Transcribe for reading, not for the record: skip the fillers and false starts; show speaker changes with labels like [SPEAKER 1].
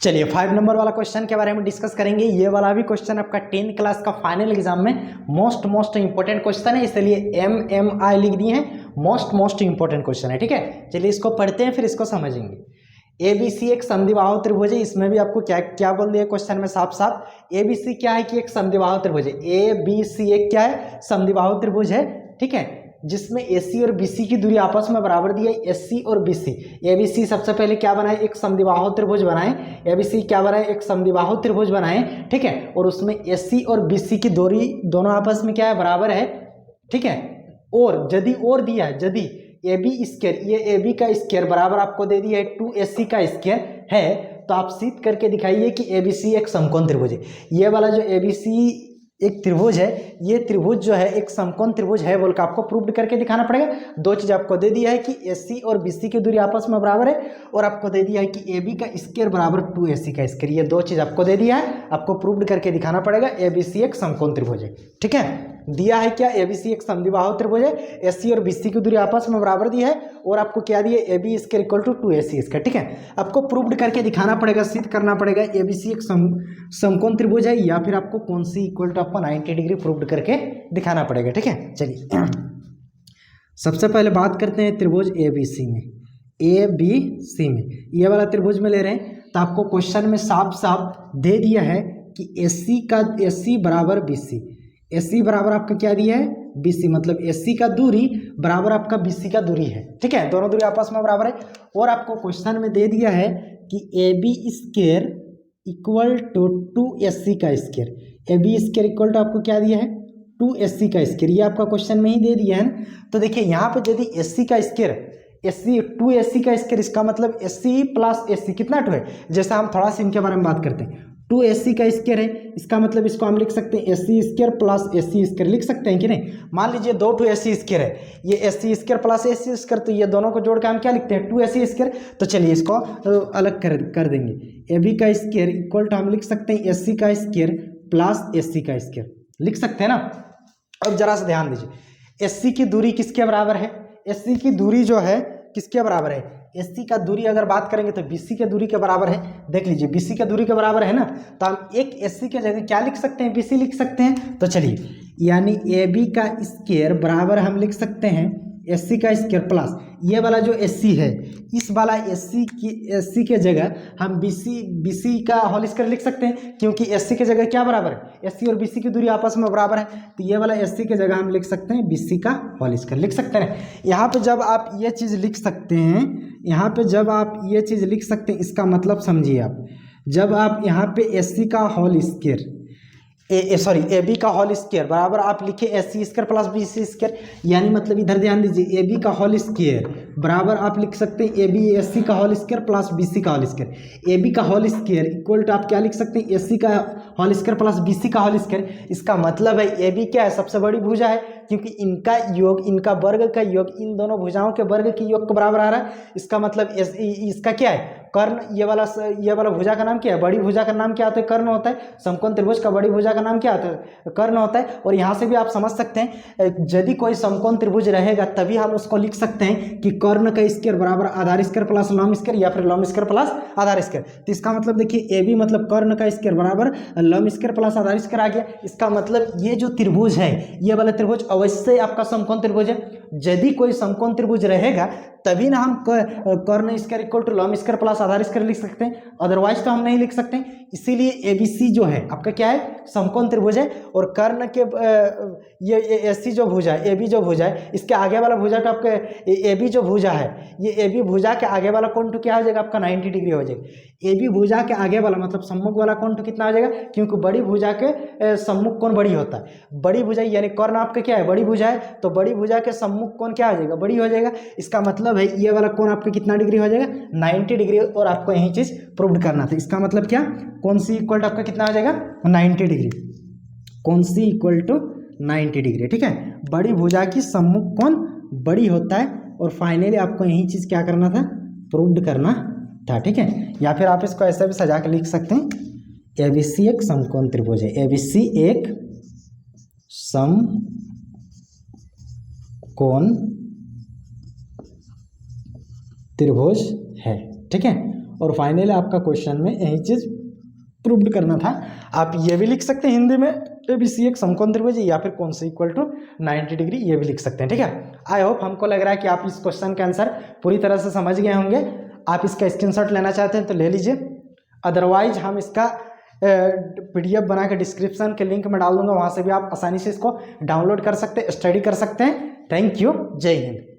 [SPEAKER 1] चलिए 5 नंबर वाला क्वेश्चन के बारे में डिस्कस करेंगे। ये वाला भी क्वेश्चन आपका 10th क्लास का फाइनल एग्जाम में मोस्ट इंपॉर्टेंट क्वेश्चन है, इसलिए MMI लिख दिए हैं। मोस्ट इंपॉर्टेंट क्वेश्चन है, ठीक है। चलिए इसको पढ़ते हैं फिर इसको समझेंगे। ABC एक समद्विबाहु त्रिभुज है। इसमें भी आपको क्या क्या बोल दिया क्वेश्चन में साफ साफ। ABC क्या है कि एक समद्विबाहु त्रिभुज है। ABC एक क्या है, समद्विबाहु त्रिभुज है, ठीक है, जिसमें AC और BC की दूरी आपस में बराबर दी है। SC और BC, ABC सबसे पहले क्या बनाए, एक समद्विबाहु त्रिभुज बनाए। ABC क्या बनाए, एक समद्विबाहु त्रिभुज बनाए, ठीक है। और उसमें SC और BC की दूरी दोनों आपस में क्या है, बराबर है, ठीक है। और यदि और दिया है, यदि AB स्क्वायर, ये AB का स्क्वायर बराबर आपको दे दिया है 2AC का स्क्वायर है, तो आप सिद्ध करके दिखाइए कि ABC एक समकोण त्रिभुज है। ये वाला जो ABC एक त्रिभुज है, ये त्रिभुज जो है एक समकोण त्रिभुज है बोल के आपको प्रूव करके दिखाना पड़ेगा। दो चीज आपको दे दिया है कि AC और BC की दूरी आपस में बराबर है, और आपको दे दिया है कि AB का स्क्वायर बराबर 2AC का स्क्वायर। ये दो चीज आपको दे दिया है, आपको प्रूव करके दिखाना पड़ेगा ABC एक समकोण त्रिभुज है, ठीक है। दिया है क्या, ABC एक समद्विबाहु त्रिभुज है, SC और BC की दूरी आपस में बराबर दी है, और आपको क्या दिया, AB square equal to 2AC square, ठीक है। आपको प्रूव्ड करके दिखाना पड़ेगा, सिद्ध करना पड़ेगा ABC एक समकोण त्रिभुज है, या फिर आपको कौन सी इक्वल टू आपको 90 डिग्री प्रूव्ड करके दिखाना पड़ेगा, ठीक है। चलिए सबसे पहले बात करते हैं त्रिभुज ABC में। ABC में ये वाला त्रिभुज में ले रहे हैं, तो आपको क्वेश्चन में साफ साफ दे दिया है कि AC बराबर BC, AC बराबर आपका क्या दिया है, BC, मतलब AC का दूरी बराबर आपका BC का दूरी है, ठीक है। दोनों दूरी आपस में बराबर है। और आपको क्वेश्चन में दे दिया है कि AB square equal to 2AC का square. AB square equal to आपको क्या दिया है, 2AC का स्क्वायर। ये आपका क्वेश्चन में ही दे दिया है ना। तो देखिए यहाँ पे यदि AC का स्क्वायर, 2AC का स्क्वायर, इसका मतलब SC प्लस AC कितना 2 है। जैसा हम थोड़ा सा इनके बारे में बात करते हैं, 2AC का स्क्वायर है, इसका मतलब इसको हम लिख सकते हैं SC square plus AC square, लिख सकते हैं कि नहीं। मान लीजिए 2AC स्क्वायर है, ये SC square plus AC square, तो ये दोनों को जोड़ के हम क्या लिखते हैं, 2AC स्क्वायर। तो चलिए इसको अलग कर देंगे। AB का स्क्वायर इक्वल टू हम लिख सकते हैं SC का स्क्वायर प्लस AC का स्क्वायर, लिख सकते हैं ना। अब जरा सा ध्यान दीजिए, SC की दूरी किसके बराबर है, SC की दूरी जो है किसके बराबर है, SC का दूरी अगर बात करेंगे तो BC के दूरी के बराबर है। देख लीजिए BC के दूरी के बराबर है ना, तो हम एक SC के जगह क्या लिख सकते हैं, BC लिख सकते हैं। तो चलिए यानी AB का स्क्वायर बराबर हम लिख सकते हैं SC का स्क्वायर प्लस ये वाला जो SC है, इस वाला SC के जगह हम BC का होल स्क्वायर लिख सकते हैं, क्योंकि SC के जगह क्या बराबर है, SC और BC की दूरी आपस में बराबर है। तो ये वाला SC के जगह हम लिख सकते हैं BC का होल स्क्वायर, लिख सकते हैं। यहाँ पे जब आप ये चीज़ लिख सकते हैं, यहाँ पे जब आप ये चीज़ लिख सकते हैं, इसका मतलब समझिए आप, जब आप यहाँ पे SC का होल स्क्वायर AB का होल स्क्वायर बराबर आप लिखे SC square plus BC square, यानी मतलब इधर ध्यान दीजिए, AB का होल स्क्वायर बराबर आप लिख सकते हैं AB SC का होल स्क्वायर प्लस BC का होल स्क्वायर। AB का होल स्क्वायर इक्वल टू आप क्या लिख सकते हैं, SC का होल स्क्वायर प्लस BC का होल स्क्वायर। इसका मतलब है AB क्या है, सबसे बड़ी भुजा है, क्योंकि इनका योग, इनका वर्ग का योग इन दोनों भुजाओं के वर्ग के योग के बराबर आ रहा है। इसका मतलब इसका क्या है, कर्ण। ये वाला भुजा का नाम क्या है, बड़ी भुजा का नाम क्या होता है, कर्ण होता है। समकोण त्रिभुज का बड़ी भुजा का नाम क्या होता है, कर्ण होता है। और यहाँ से भी आप समझ सकते हैं, यदि कोई समकोण त्रिभुज रहेगा तभी हम उसको लिख सकते हैं कि कर्ण का स्क्वायर बराबर आधार स्क्वायर प्लस लंब स्क्वायर, या फिर लंब स्क्वायर प्लस आधार स्क्वायर। तो इसका मतलब देखिए AB मतलब कर्ण का स्क्वायर बराबर लंब स्क्वायर प्लस आधार स्क्वायर आ गया। इसका मतलब ये जो त्रिभुज है, ये वाला त्रिभुज अवश्य आपका समकोण त्रिभुज है। यदि कोई समकोण त्रिभुज रहेगा तभी ना हम कर्ण स्क्वायर इक्वल टू लंब स्क्वायर प्लस आधार स्क्वायर लिख सकते हैं, अदरवाइज तो हम नहीं लिख सकते। इसीलिए ABC जो है आपका क्या है, समकोण त्रिभुज है। और कर्ण के ये SC जो भुजा है, AB जो भुजा है, इसके आगे वाला भुजा तो आपका AB जो भुजा है, ये AB भुजा के आगे वाला कोण तो क्या हो जाएगा, आपका 90 डिग्री हो जाएगा। AB भुजा के आगे वाला मतलब सम्मुख वाला कोण तो कितना हो जाएगा, क्योंकि बड़ी भुजा के सम्मुख कोण बड़ी होता है। बड़ी भुजा यानी कर्ण आपका क्या है, बड़ी भुजा है, तो बड़ी भुजा के सम्मुख कोण क्या हो जाएगा, बड़ी हो जाएगा। इसका मतलब है ये वाला कोण आपका कितना डिग्री हो जाएगा, 90 डिग्री। और आपको यही चीज प्रूव करना था। इसका मतलब क्या, कौन सी इक्वल टू आपका कितना हो जाएगा, 90 डिग्री, कौन सी इक्वल टू 90 डिग्री, ठीक है। बड़ी भुजा की सम्मुख कोण बड़ी होता है, और फाइनली आपको यही चीज क्या करना था, प्रूव करना था, ठीक है। या फिर आप इसको ऐसा भी सजा के लिख सकते हैं, ABC एक समकोण त्रिभुज है, ABC एक समकोण त्रिभुज है, ठीक है। और फाइनली आपका क्वेश्चन में यही चीज़ प्रूव्ड करना था। आप ये भी लिख सकते हैं हिंदी में ABC एक समकोण त्रिभुज या फिर कोण से इक्वल टू 90 डिग्री, ये भी लिख सकते हैं, ठीक है। आई होप हमको लग रहा है कि आप इस क्वेश्चन का आंसर पूरी तरह से समझ गए होंगे। आप इसका स्क्रीनशॉट लेना चाहते हैं तो ले लीजिए, अदरवाइज हम इसका PDF बना के डिस्क्रिप्शन के लिंक में डाल दूंगा, वहाँ से भी आप आसानी से इसको डाउनलोड कर सकते हैं, स्टडी कर सकते हैं। थैंक यू, जय हिंद।